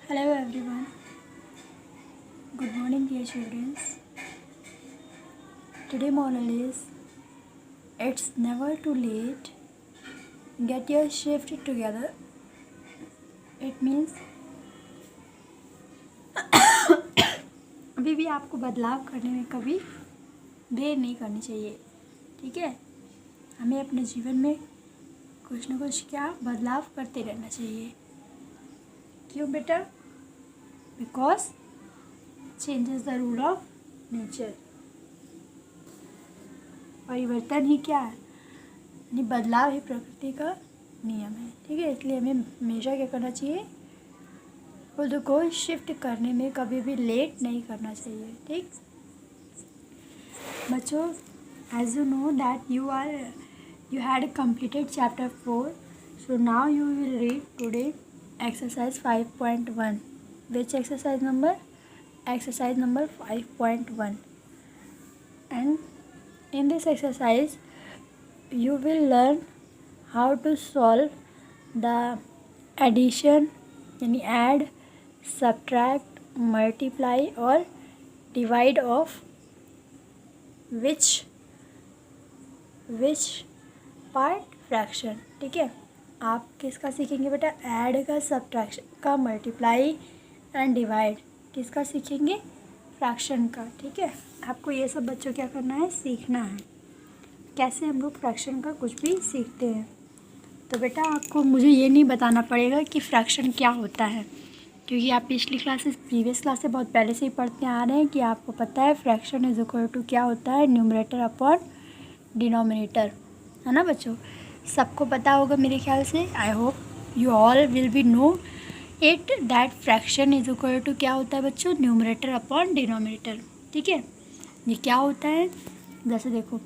Hello everyone. Good morning dear children. Today moral is it's never too late. Get your shift together. It means अभी भी आपको बदलाव करने में कभी देर नहीं करनी चाहिए। ठीक है, हमें अपने जीवन में कुछ न कुछ क्या बदलाव करते रहना चाहिए। क्यों बेटा? Because change is the rule of nature. परिवर्तन ही क्या है, यानी बदलाव ही प्रकृति का नियम है। ठीक है, इसलिए हमें हमेशा क्या करना चाहिए, खुद को शिफ्ट करने में कभी भी लेट नहीं करना चाहिए। ठीक बच्चों, as you know that you had completed chapter 4, so now you will read today exercise 5.1. Which exercise number? Exercise number 5.1. And in this exercise you will learn how to solve the addition, यानी add, subtract, multiply और divide of which part fraction. ठीक है, आप किसका सीखेंगे बेटा? Add का, subtraction का, मल्टीप्लाई एंड डिवाइड किसका सीखेंगे? फ्रैक्शन का। ठीक है, आपको ये सब बच्चों क्या करना है, सीखना है कैसे हम लोग फ्रैक्शन का कुछ भी सीखते हैं। तो बेटा आपको मुझे ये नहीं बताना पड़ेगा कि फ्रैक्शन क्या होता है, क्योंकि आप प्रीवियस क्लास से बहुत पहले से ही पढ़ते आ रहे हैं कि आपको पता है फ्रैक्शन इज इक्वल टू क्या होता है, न्यूमरेटर अपॉन डिनोमिनेटर, है ना बच्चों? सबको पता होगा मेरे ख्याल से। I hope you all will be know it that fraction is equal to क्या होता है बच्चों, न्यूमरेटर अपॉन डिनोमिनेटर। ठीक है, ये क्या होता है? जैसे देखो,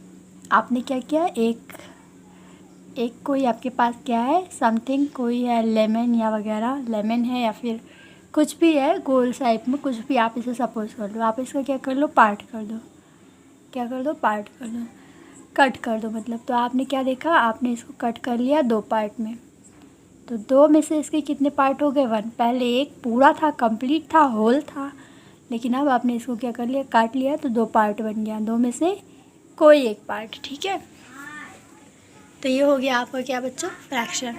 आपने क्या किया, एक कोई आपके पास क्या है, समथिंग, कोई है लेमन या वगैरह, लेमन है या फिर कुछ भी है गोल शेप में, कुछ भी आप इसे सपोज कर लो। आप इसका क्या कर लो, पार्ट कर दो। क्या कर दो? पार्ट कर दो, कट कर दो मतलब। तो आपने क्या देखा, आपने इसको कट कर लिया 2 पार्ट में। तो 2 में से इसके कितने पार्ट हो गए? 1। पहले एक पूरा था, कंप्लीट था, होल था, लेकिन अब आपने इसको क्या कर लिया, काट लिया, तो 2 पार्ट बन गया। 2 में से कोई एक पार्ट। ठीक है, तो ये हो गया आपका क्या बच्चों, फ्रैक्शन।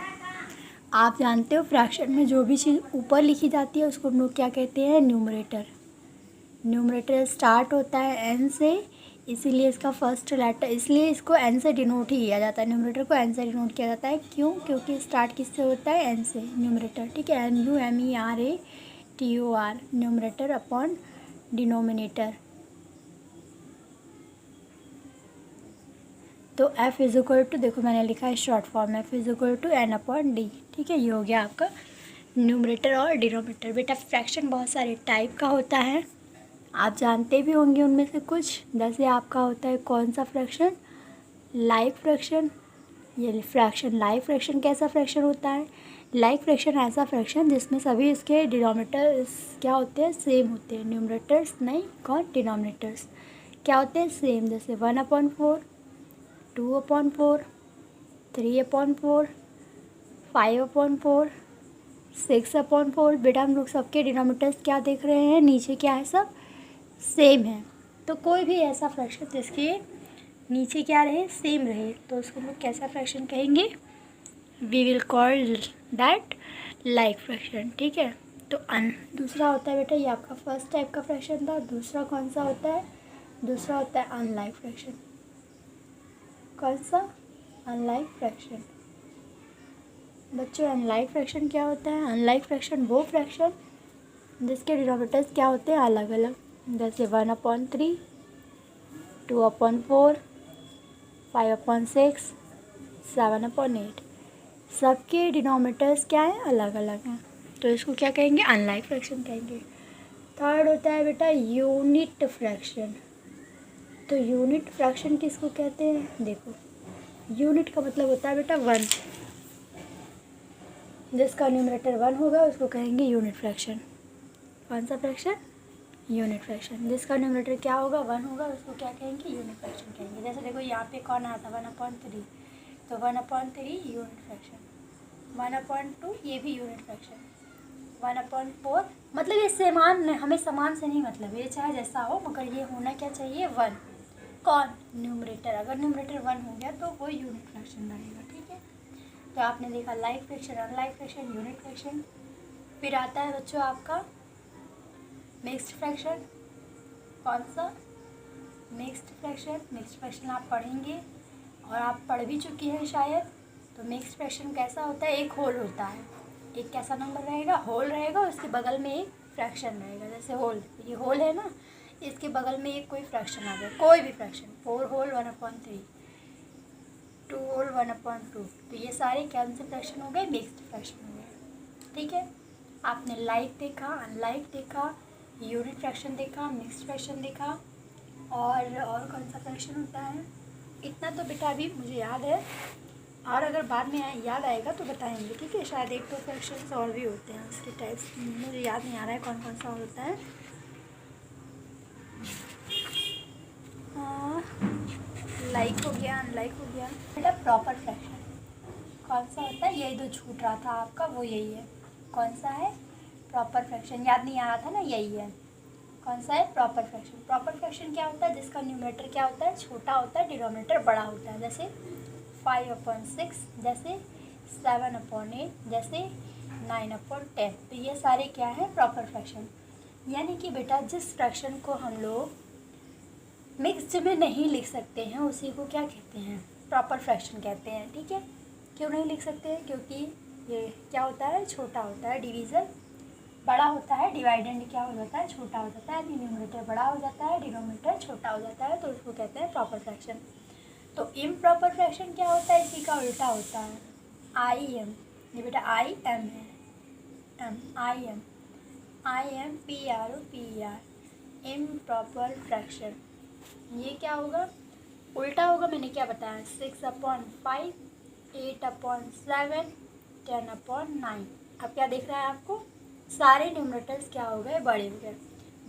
आप जानते हो फ्रैक्शन में जो भी चीज़ ऊपर लिखी जाती है उसको हम लोग क्या कहते हैं, न्यूमरेटर। न्यूमरेटर स्टार्ट होता है एन से, इसीलिए इसका फर्स्ट लेटर, इसलिए इसको एन से डिनोट ही किया जाता है। न्यूमरेटर को एन से डिनोट किया जाता है। क्यों? क्योंकि स्टार्ट किससे होता है, एन से, न्यूमरेटर। ठीक है, NUMERATOR, न्यूमरेटर अपॉन डिनोमिनेटर। तो F इज इक्वल टू, देखो मैंने लिखा है short form, F is equal to N upon D। ठीक है, ये हो गया आपका न्यूमरेटर और डिनोमिनेटर। बेटा फ्रैक्शन बहुत सारे टाइप का होता है, आप जानते भी होंगे उनमें से कुछ। जैसे आपका होता है कौन सा फ्रैक्शन, लाइक फ्रैक्शन। ये फ्रैक्शन लाइक फ्रैक्शन कैसा फ्रैक्शन होता है? लाइक फ्रैक्शन ऐसा फ्रैक्शन जिसमें सभी इसके डिनोमिनेटर क्या होते हैं, सेम होते हैं। न्यूमरेटर्स नहीं, कौन, डिनोमिनेटर्स क्या होते हैं, सेम। जैसे 1/4, 2/4, 3/4, 5/4, 6/4। बेटा हम लोग सबके डिनोमिनेटर्स क्या देख रहे हैं, नीचे क्या है, सब सेम है। तो कोई भी ऐसा फ्रैक्शन जिसके नीचे क्या रहे, सेम रहे, तो उसको हम लोग कैसा फ्रैक्शन कहेंगे, we will call that like fraction. ठीक है, तो दूसरा होता है बेटा, ये आपका फर्स्ट टाइप का फ्रैक्शन था। दूसरा कौन सा होता है? दूसरा होता है अनलाइक फ्रैक्शन। कौन सा? Unlike fraction. बच्चों अनलाइक फ्रैक्शन क्या होता है? अनलाइक फ्रैक्शन वो फ्रैक्शन जिसके डिनोमिनेटर्स क्या होते हैं, अलग अलग। जैसे 1/3, 2/4, 5/6, 7/8। सबके डिनोमिनेटर्स क्या हैं, अलग अलग हैं, तो इसको क्या कहेंगे, अनलाइक फ्रैक्शन कहेंगे। थर्ड होता है बेटा यूनिट फ्रैक्शन। तो यूनिट फ्रैक्शन किसको कहते हैं? देखो, यूनिट का मतलब होता है बेटा 1, जिसका न्यूमरेटर 1 होगा उसको कहेंगे यूनिट फ्रैक्शन। कौन सा फ्रैक्शन? Unit fraction. जिसका न्यूमरेटर क्या होगा, 1 होगा, उसको क्या कहेंगे, यूनिट फ्रैक्शन कहेंगे। जैसे देखो यहाँ पे कौन आया था, 1/3, तो 1/3 यूनिट फ्रैक्शन। 1/2 ये भी यूनिट फ्रैक्शन। 1/4, मतलब ये समान, हमें समान से नहीं मतलब, ये चाहे जैसा हो मगर ये होना क्या चाहिए 1। कौन? न्यूमरेटर। अगर न्यूमरेटर 1 हो गया तो वो यूनिट फ्रैक्शन बनेगा, ठीक है। तो आपने देखा like fraction, unlike fraction, unit fraction. फिर आता है बच्चों आपका मिक्स्ड फ्रैक्शन। कौन सा? Mixed fraction. मिक्स्ड फ्रैक्शन आप पढ़ेंगे और आप पढ़ भी चुकी हैं शायद। तो मिक्स्ड फ्रैक्शन कैसा होता है? एक होल होता है, एक कैसा नंबर रहेगा? होल रहेगा, उसके बगल में एक फ्रैक्शन रहेगा। जैसे होल, ये होल है ना, इसके बगल में एक कोई फ्रैक्शन आ गया, कोई भी फ्रैक्शन। 4 whole 1/3, 2 whole 1/2। तो ये सारे कौन से फ्रैक्शन हो गए? मिक्स्ड फ्रैक्शन हो गए, ठीक है। आपने लाइक देखा, अनलाइक देखा, यूनिट फ्रैक्शन देखा, मिक्स्ड फ्रैक्शन देखा, और कौन सा फ्रैक्शन होता है? इतना तो बेटा अभी मुझे याद है, और अगर बाद में याद आएगा तो बताएंगे, ठीक है। शायद 1-2 फ्रैक्शंस और भी होते हैं उसके टाइप्स, मुझे याद नहीं आ रहा है कौन कौन सा होता है। लाइक हो गया, अनलाइक हो गया। बेटा प्रॉपर फ्रैक्शन कौन सा होता है? यही जो छूट रहा था आपका, वो यही है। कौन सा है? Proper fraction. याद नहीं आ रहा था ना, यही है। कौन सा है? Proper fraction. प्रॉपर फ्रैक्शन क्या होता है? जिसका न्यूमरेटर क्या होता है? छोटा होता है, डिनोमिनेटर बड़ा होता है। जैसे 5/6, जैसे 7/8, जैसे 9/10। तो ये सारे क्या है? Proper fraction. यानी कि बेटा जिस फ्रैक्शन को हम लोग मिक्स्ड में नहीं लिख सकते हैं उसी को क्या कहते हैं? प्रॉपर फ्रैक्शन कहते हैं, ठीक है। क्यों नहीं लिख सकते हैं? क्योंकि ये क्या होता है? छोटा होता है, डिवीज़न बड़ा होता है, डिवाइडेंड क्या हो जाता है? छोटा हो जाता है। न्यूमरेटर बड़ा हो जाता है, डिनोमिनेटर छोटा हो जाता है, तो उसको कहते हैं प्रॉपर फ्रैक्शन। तो इम्प्रॉपर फ्रैक्शन क्या होता है? इसी का उल्टा होता है, IM। ये बेटा IM है, IM PROPER, इम्प्रॉपर फ्रैक्शन। ये क्या होगा? उल्टा होगा। मैंने क्या बताया? 6/5, 8/7, 10/9। अब क्या दिख रहा है आपको? सारे न्यूमरेटर्स क्या हो गए? बड़े हो गए।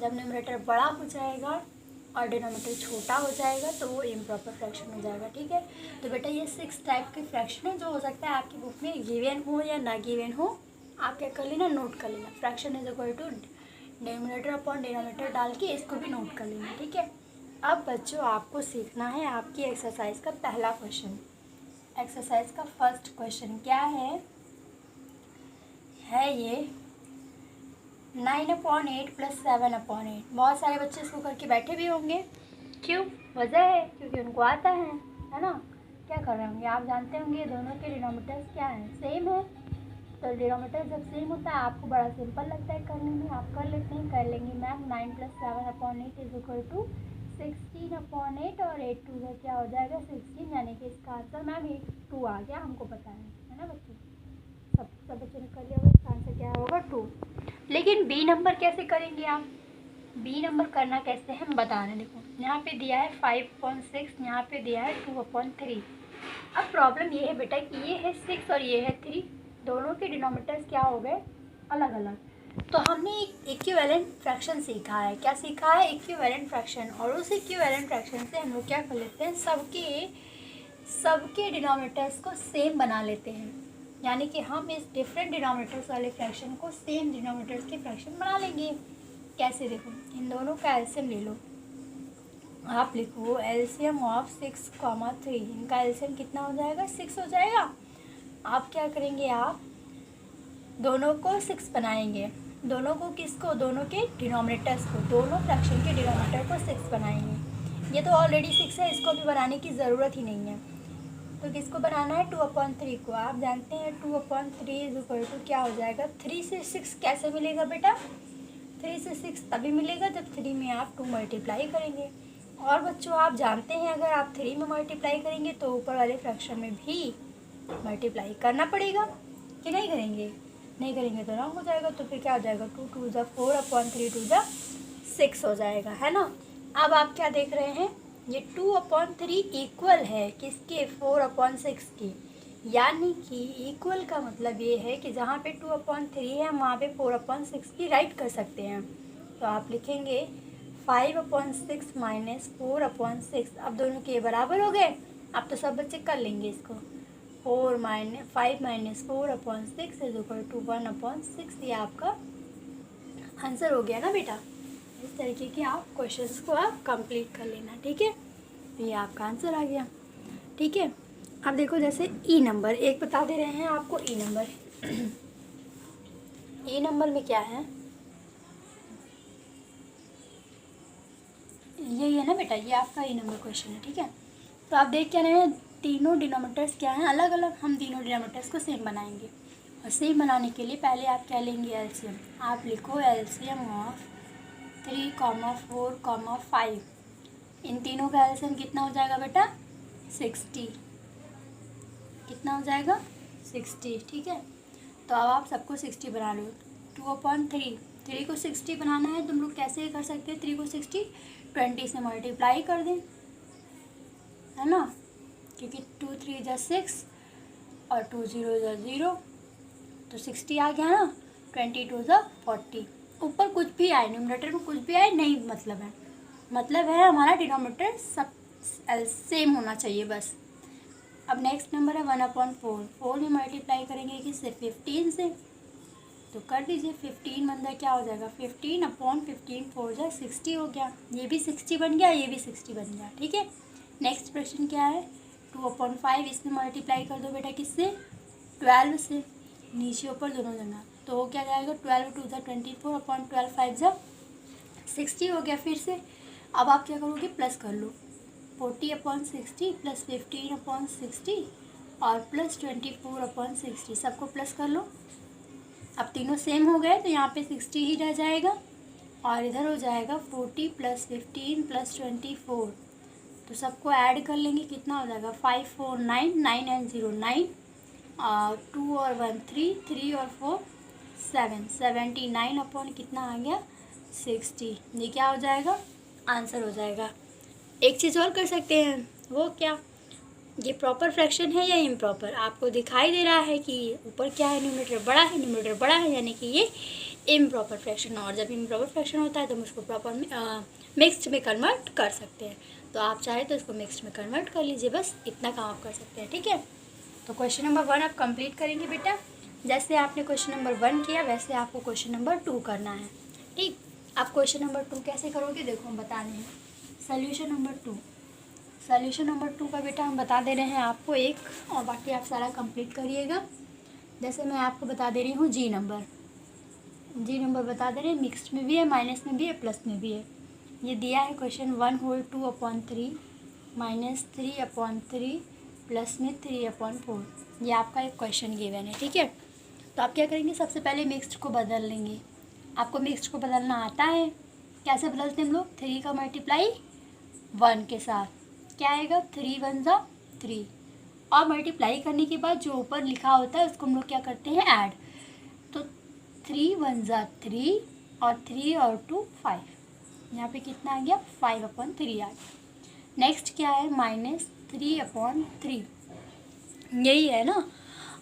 जब न्यूमरेटर बड़ा हो जाएगा और डिनोमिनेटर छोटा हो जाएगा तो वो इम्प्रॉपर फ्रैक्शन हो जाएगा, ठीक है। तो बेटा ये 6 टाइप के फ्रैक्शन है, जो हो सकता है आपकी बुक में गिवन हो या ना गिवन हो। आप क्या कर लेना? नोट कर लेना। Fraction is equal to numerator upon denominator डाल के इसको भी नोट कर लेना, ठीक है। अब बच्चों आपको सीखना है आपकी एक्सरसाइज का पहला क्वेश्चन। एक्सरसाइज का फर्स्ट क्वेश्चन क्या है ये 9/8 + 7/8। बहुत सारे बच्चे इसको करके बैठे भी होंगे। क्यों? वजह है क्योंकि उनको आता है ना। क्या कर रहे होंगे? आप जानते होंगे दोनों के डिनोमिनेटर्स क्या हैं? सेम है। तो डिनोमिनेटर जब सेम होता है आपको बड़ा सिंपल लगता है करने में, आप कर लेते हैं। कर लेंगे मैम। 9 + 7/8 इज इक्वल टू 16/8, और 8 2 का क्या हो जाएगा? 16, यानी कि इसका आंसर मैम 2 आ गया, हमको पता है ना बच्चों। सब बच्चों ने कर लिया होगा। इसका आंसर क्या होगा? 2। लेकिन बी नंबर कैसे करेंगे आप? बी नंबर करना कैसे है हम बता रहे हैं। देखो यहाँ पे दिया है 5/6, यहाँ पे दिया है 2/3। अब प्रॉब्लम ये है बेटा कि ये है 6 और ये है 3, दोनों के डिनोमिनेटर्स क्या हो गए? अलग अलग। तो हमने एक इक्विवेलेंट फ्रैक्शन सीखा है। क्या सीखा है? Equivalent fraction. और उस इक्विवेलेंट फ्रैक्शन से हम लोग क्या कर लेते हैं? सबके डिनोमिनेटर्स को सेम बना लेते हैं। यानी कि हम इस डिफरेंट डिनोमिनेटर्स वाले फ्रैक्शन को सेम डिनोमिनेटर्स के फ्रैक्शन बना लेंगे। कैसे? देखो इन दोनों का एलसीएम ले लो। आप लिखो एलसीएम ऑफ 6, 3। इनका एलसीएम कितना हो जाएगा? 6 हो जाएगा। आप क्या करेंगे? आप दोनों को 6 बनाएंगे। दोनों को किसको? दोनों के डिनोमिनेटर्स को, दोनों फ्रैक्शन के डिनोमिनेटर को 6 बनाएंगे। ये तो ऑलरेडी 6 है, इसको भी बनाने की ज़रूरत ही नहीं है। तो किसको बनाना है? 2/3 को। आप जानते हैं 2/3 इज इक्वल टू क्या हो जाएगा? 3 से 6 कैसे मिलेगा बेटा? 3 से 6 तभी मिलेगा जब 3 में आप 2 मल्टीप्लाई करेंगे। और बच्चों आप जानते हैं अगर आप 3 में मल्टीप्लाई करेंगे तो ऊपर वाले फ्रैक्शन में भी मल्टीप्लाई करना पड़ेगा, कि नहीं करेंगे? नहीं करेंगे तो रॉन्ग हो जाएगा। तो फिर क्या हो जाएगा? 2 2 = 4/3 2 = 6 हो जाएगा, है ना। अब आप क्या देख रहे हैं? ये 2/3 इक्वल है किसके? 4/6 के। यानी कि इक्वल का मतलब ये है कि जहाँ पे 2/3 है हम वहाँ पे 4/6 भी राइट कर सकते हैं। तो आप लिखेंगे 5/6 - 4/6। अब दोनों के बराबर हो गए। अब तो सब बच्चे कर लेंगे इसको। 5 - 4/6 इज इक्वल टू 1/6। ये आपका आंसर हो गया ना बेटा। इस तरीके के आप क्वेश्चंस को आप कंप्लीट कर लेना, ठीक है। ये आपका आंसर आ गया, ठीक है। अब देखो जैसे ई नंबर एक बता दे रहे हैं आपको, ई नंबर ई नंबर में क्या है, यही है ना बेटा, ये आपका ई नंबर क्वेश्चन है, ठीक है। तो आप देख क्या रहे हैं, तीनों डिनोमीटर्स क्या हैं, अलग अलग। हम तीनों डिनोमीटर्स को सेम बनाएंगे, और सेम बनाने के लिए पहले आप क्या लेंगे, एलसीएम। आप लिखो एलसीएम ऑफ 3, 4, 5। इन तीनों का एलसीएम कितना हो जाएगा बेटा, 60। कितना हो जाएगा, 60, ठीक है। तो अब आप सबको 60 बना लो। 2/3, 3 को 60 बनाना है तुम लोग कैसे कर सकते हैं, 3 को 60 20 से मल्टीप्लाई कर दें, है ना, क्योंकि 2 3 जा 6 और 2 0 जा 0, तो 60 आ गया ना। 22 जा 40। ऊपर कुछ भी आए, न्यूमरेटर में कुछ भी आए नहीं मतलब है हमारा डिनोमिनेटर सब सेम होना चाहिए बस। अब नेक्स्ट नंबर है 1/4। 4 में मल्टीप्लाई करेंगे किससे, 15 से, तो कर दीजिए। 15 बंदा क्या हो जाएगा, 15/15, 4 जा 60 हो गया। ये भी 60 बन गया, ये भी 60 बन गया, ठीक है। नेक्स्ट प्रश्न क्या है, 2/5। इसमें मल्टीप्लाई कर दो बेटा किससे, 12 से, नीचे ऊपर दोनों जगह, तो वो क्या जाएगा, 12 2 जा 24/12, 5 जा 60 हो गया। फिर से अब आप क्या करोगे, प्लस कर लो, 40/60 प्लस 15/60 और प्लस 24/60, सबको प्लस कर लो। अब तीनों सेम हो गए तो यहाँ पे 60 ही रह जाएगा, और इधर हो जाएगा 40 प्लस 15 प्लस 24, तो सबको ऐड कर लेंगे, कितना हो जाएगा, 5 4 9, 9 and 0 9, और 2 और 1 3, 3 और 4 7, 79 अपॉन कितना आ गया, 60। ये क्या हो जाएगा, आंसर हो जाएगा। एक चीज़ और कर सकते हैं, वो क्या, ये प्रॉपर फ्रैक्शन है या इम्प्रॉपर, आपको दिखाई दे रहा है कि ऊपर क्या है, न्यूमरेटर बड़ा है, न्यूमरेटर बड़ा है, यानी कि ये इम्प्रॉपर फ्रैक्शन। और जब इम्प्रॉपर फ्रैक्शन होता है तो हम उसको प्रॉपर मिक्स्ड में कन्वर्ट कर सकते हैं। तो आप चाहे तो इसको मिक्स्ड में कन्वर्ट कर लीजिए, बस इतना काम आप कर सकते हैं, ठीक है। तो क्वेश्चन नंबर 1 आप कंप्लीट करेंगे बेटा। जैसे आपने क्वेश्चन नंबर 1 किया वैसे आपको क्वेश्चन नंबर 2 करना है, ठीक। आप क्वेश्चन नंबर 2 कैसे करोगे, देखो हम बता रहे हैं। सोल्यूशन नंबर 2, सोल्यूशन नंबर 2 का बेटा हम बता दे रहे हैं आपको एक, और बाकी आप सारा कंप्लीट करिएगा। जैसे मैं आपको बता दे रही हूँ जी नंबर बता दे रहे हैं, मिक्स्ड में भी है, माइनस में भी है, प्लस में भी है। ये दिया है क्वेश्चन 1/2/3 माइनस 3/3 प्लस में 3/4, ये आपका एक क्वेश्चन गिवन है, ठीक है। तो आप क्या करेंगे, सबसे पहले मिक्स्ड को बदल लेंगे। आपको मिक्स्ड को बदलना आता है, कैसे बदलते हैं हम लोग, 3 का मल्टीप्लाई 1 के साथ, क्या आएगा, 3 1 जा 3, और मल्टीप्लाई करने के बाद जो ऊपर लिखा होता है उसको हम लोग क्या करते हैं, ऐड। तो 3 1 जा 3 और 3 और 2 5, यहाँ पे कितना आ गया, 5/3 आ गया। नेक्स्ट क्या है, -3/3, यही है ना,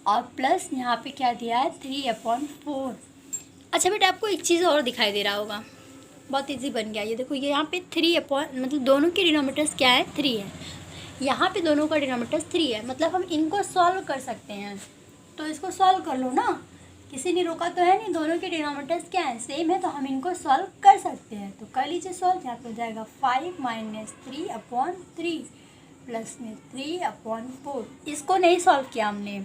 और प्लस यहाँ पे क्या दिया है, 3/4। अच्छा बेटा आपको एक चीज़ और दिखाई दे रहा होगा, बहुत इजी बन गया ये, देखो ये यहाँ पे 3 मतलब दोनों के डिनोमीटर्स क्या है, 3 है, यहाँ पे दोनों का डिनोमीटर्स 3 है, मतलब हम इनको सॉल्व कर सकते हैं। तो इसको सॉल्व कर लो ना, किसी ने रोका तो है नहीं, दोनों के डिनोमीटर्स क्या है, सेम है, तो हम इनको सॉल्व कर सकते हैं। तो कर लीजिए सॉल्व, यहाँ पे हो जाएगा 5 - 3/3 प्लस में 3/4। इसको नहीं सॉल्व किया हमने,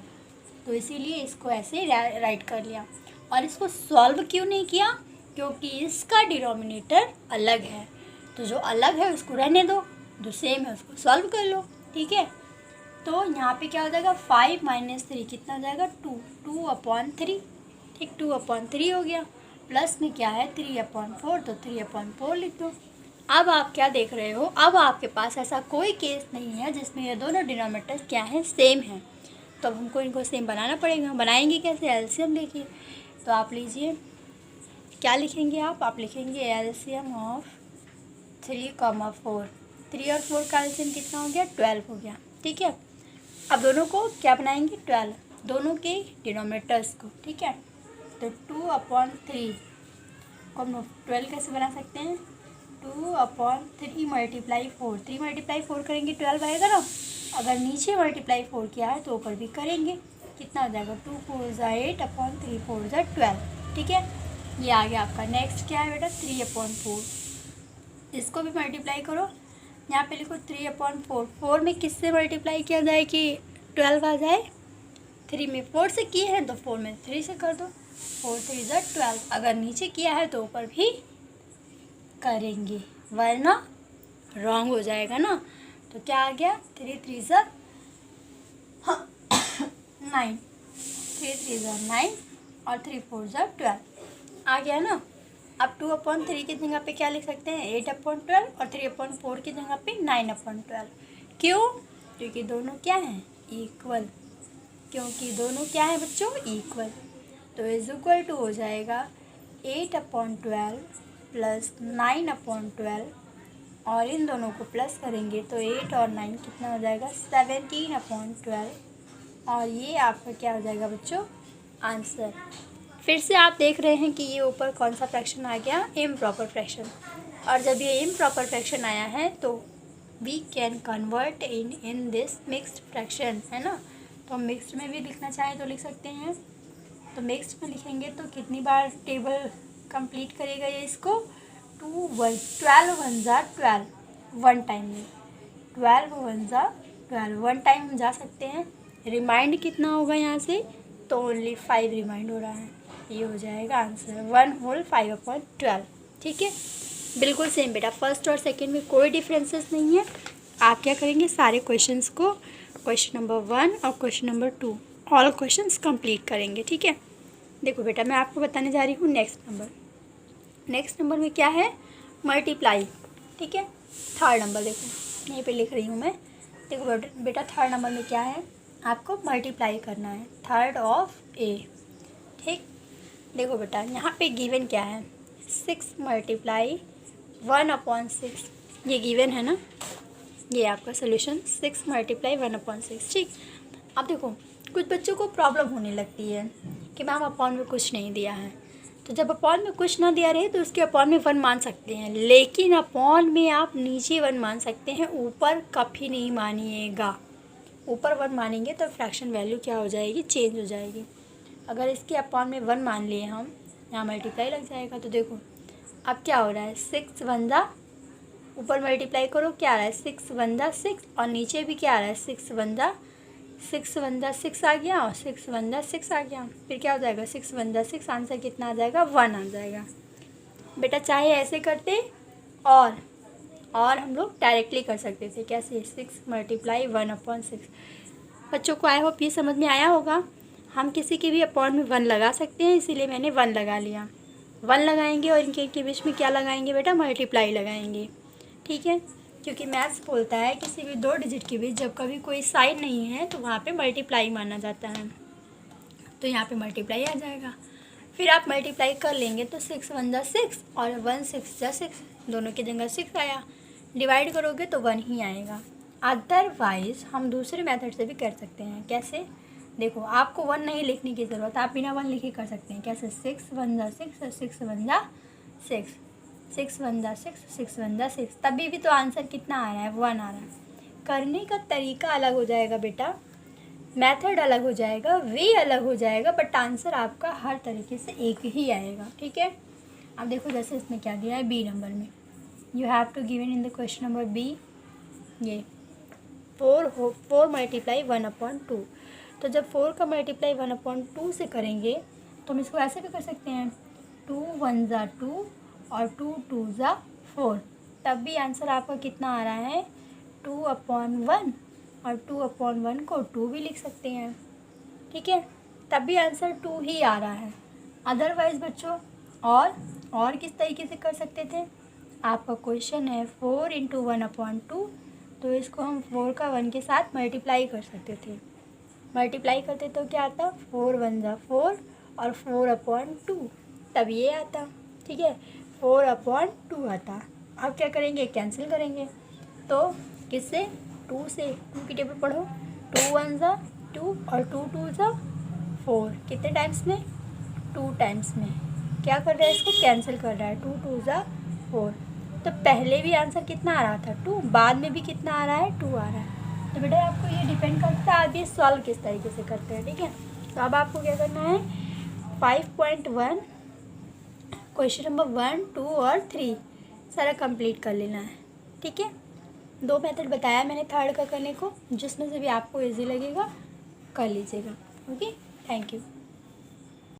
तो इसीलिए इसको ऐसे राइट कर लिया। और इसको सॉल्व क्यों नहीं किया, क्योंकि इसका डिनोमिनेटर अलग है, तो जो अलग है उसको रहने दो, जो सेम है उसको सॉल्व कर लो, ठीक है। तो यहाँ पे क्या हो जाएगा, 5 - 3 कितना हो जाएगा, 2/3, ठीक, 2/3 हो गया। प्लस में क्या है, 3/4, तो 3/4 लिख दो। अब आप क्या देख रहे हो, अब आपके पास ऐसा कोई केस नहीं है जिसमें ये दोनों डिनोमिनेटर्स क्या हैं, सेम हैं, तो अब हमको इनको सेम बनाना पड़ेगा। बनाएंगे कैसे, एलसीएम देखिए। तो आप लीजिए, क्या लिखेंगे आप लिखेंगे एलसीएम ऑफ 3, 4। 3 और 4 का एलसीएम कितना हो गया, 12 हो गया, ठीक है। अब दोनों को क्या बनाएंगे, 12, दोनों के डिनोमिनेटर्स को, ठीक है। तो 2/3 को हम 12 कैसे बना सकते हैं, 2/3 × 4, 3 × 4 करेंगे 12 आएगा ना। अगर नीचे मल्टीप्लाई 4 किया है तो ऊपर भी करेंगे, कितना हो जाएगा, 2 4 जा 8/3 4 जा 12, ठीक है। ये आ गया आपका। नेक्स्ट क्या है बेटा, 3/4। इसको भी मल्टीप्लाई करो, यहाँ पे लिखो 3/4। 4 में किससे मल्टीप्लाई किया जाए कि 12 आ जाए? 3 में 4 से किए हैं तो 4 में 3 से कर दो। 4 3 ज़ा 12। अगर नीचे किया है तो ऊपर भी करेंगे, वरना रॉन्ग हो जाएगा ना। तो क्या आ गया, 3 3 ज़ा 9, 3 3 ज़ा 9 और 3 4 ज़ा 12 आ गया ना। अब 2/3 की जगह पे क्या लिख सकते हैं, 8/12 और 3/4 की जगह पे 9/12। क्यों? क्योंकि दोनों क्या हैं, इक्वल। क्योंकि दोनों क्या है बच्चों, इक्वल। तो इज इक्वल टू हो जाएगा 8/12 प्लस 9/12, और इन दोनों को प्लस करेंगे तो 8 और 9 कितना हो जाएगा, 17/12। और ये आपका क्या हो जाएगा बच्चों, आंसर। फिर से आप देख रहे हैं कि ये ऊपर कौन सा फ्रैक्शन आ गया, इम्प्रॉपर फ्रैक्शन। और जब ये इम्प्रॉपर फ्रैक्शन आया है तो we can convert in this mixed fraction, है ना। तो हम मिक्स्ड में भी लिखना चाहें तो लिख सकते हैं। तो मिक्स्ड में लिखेंगे तो कितनी बार टेबल कंप्लीट करेगा ये इसको, 12 1 ज़ा 12 वन टाइम में, 12 1 ज़ा 12 वन टाइम हम जा सकते हैं। रिमाइंड कितना होगा यहाँ से, तो ओनली 5 रिमाइंड हो रहा है। ये हो जाएगा आंसर 1 होल 5/12। ठीक है, बिल्कुल सेम बेटा, फर्स्ट और सेकंड में कोई डिफरेंसेस नहीं है। आप क्या करेंगे, सारे क्वेश्चंस को, क्वेश्चन नंबर 1 और question number 2 all questions complete करेंगे। ठीक है, देखो बेटा मैं आपको बताने जा रही हूँ नेक्स्ट नंबर। नेक्स्ट नंबर में क्या है, मल्टीप्लाई। ठीक है, थर्ड नंबर देखो यहीं पे लिख रही हूँ मैं। देखो बेटा थर्ड नंबर में क्या है, आपको मल्टीप्लाई करना है, थर्ड ऑफ ए। ठीक, देखो बेटा यहाँ पे गिवन क्या है, 6 मल्टीप्लाई 1/6। ये गिवन है ना, ये आपका सोल्यूशन 6 मल्टीप्लाई 1/6। ठीक, अब देखो कुछ बच्चों को प्रॉब्लम होने लगती है कि मैम अपॉन में कुछ नहीं दिया है। तो जब अपॉन में कुछ ना दिया रहे तो उसके अपॉन में 1 मान सकते हैं, लेकिन अपॉन में आप नीचे 1 मान सकते हैं, ऊपर कभी नहीं मानिएगा। ऊपर 1 मानेंगे तो फ्रैक्शन वैल्यू क्या हो जाएगी, चेंज हो जाएगी। अगर इसके अपॉन में 1 मान लिए हम, यहाँ मल्टीप्लाई लग जाएगा। तो देखो अब क्या हो रहा है, 6 1 ज़ा, ऊपर मल्टीप्लाई करो क्या आ रहा है, 6 1 ज़ा 6, और नीचे भी क्या आ रहा है, 6 1 ज़ा 6 आ गया और 6 1 ज़ा 6 आ गया। फिर क्या हो जाएगा, 6 1 ज़ा 6, आंसर कितना आ जाएगा, 1 आ जाएगा। बेटा चाहे ऐसे करते और हम लोग डायरेक्टली कर सकते थे, कैसे, 6 मल्टीप्लाई 1/6। बच्चों को आई होप ये समझ में आया होगा। हम किसी के भी अपॉन में 1 लगा सकते हैं, इसीलिए मैंने 1 लगा लिया। 1 लगाएंगे और इनके के बीच में क्या लगाएंगे बेटा, मल्टीप्लाई लगाएंगे। ठीक है, क्योंकि मैथ्स बोलता है किसी भी 2 डिजिट के बीच जब कभी कोई साइन नहीं है तो वहाँ पे मल्टीप्लाई माना जाता है। तो यहाँ पे मल्टीप्लाई आ जाएगा। फिर आप मल्टीप्लाई कर लेंगे तो 6 1 ज़ा 6 और 1 6 ज़ा 6, दोनों की जगह 6 आया। डिवाइड करोगे तो 1 ही आएगा। अदरवाइज़ हम दूसरे मेथड से भी कर सकते हैं। कैसे, देखो आपको 1 नहीं लिखने की ज़रूरत, आप बिना 1 लिखे कर सकते हैं। कैसे, 6 1 ज़ा 6 और 6 1 ज़ा 6, 6 1 ज़ा 6 6 1 ज़ा 6, तभी भी तो आंसर कितना आ रहा है, 1 आ रहा है। करने का तरीका अलग हो जाएगा बेटा, मेथड अलग हो जाएगा, वे अलग हो जाएगा, बट आंसर आपका हर तरीके से एक ही आएगा। ठीक है, अब देखो जैसे इसमें क्या दिया है, बी नंबर में, you have to given in the question number B, ये 4 मल्टीप्लाई 1/2। तो जब 4 का मल्टीप्लाई 1/2 से करेंगे तो हम इसको ऐसे भी कर सकते हैं, 2 1 ज़ा 2 और 2 2 ज़ा 4, तब भी आंसर आपका कितना आ रहा है, 2/1, और 2/1 को 2 भी लिख सकते हैं। ठीक है, तब भी आंसर 2 ही आ रहा है। अदरवाइज़ बच्चों और किस तरीके से कर सकते थे, आपका क्वेश्चन है 4 × 1/2, तो इसको हम 4 का 1 के साथ मल्टीप्लाई कर सकते थे। मल्टीप्लाई करते तो क्या आता, 4 1 ज़ा 4 और 4/2, तब ये आता। ठीक है, 4/2 आता। अब क्या करेंगे, कैंसिल करेंगे, तो किससे, 2 से। 2 की टेबल पढ़ो, 2 1 ज़ा 2 और 2 2 ज़ा 4, कितने टाइम्स में, 2 टाइम्स में। क्या कर रहा है, इसको कैंसिल कर रहा है, 2 2 ज़ा 4। तो पहले भी आंसर कितना आ रहा था, 2, बाद में भी कितना आ रहा है, 2 आ रहा है। तो बेटा आपको ये डिपेंड करता है आप ये सॉल्व किस तरीके से करते हैं। ठीक है, तो अब आपको क्या करना है, 5.1 क्वेश्चन नंबर 1, 2 और 3 सारा कंप्लीट कर लेना है, ठीक है। 2 मेथड बताया मैंने थर्ड का करने को, जिसमें से भी आपको इजी लगेगा कर लीजिएगा। Okay, thank you.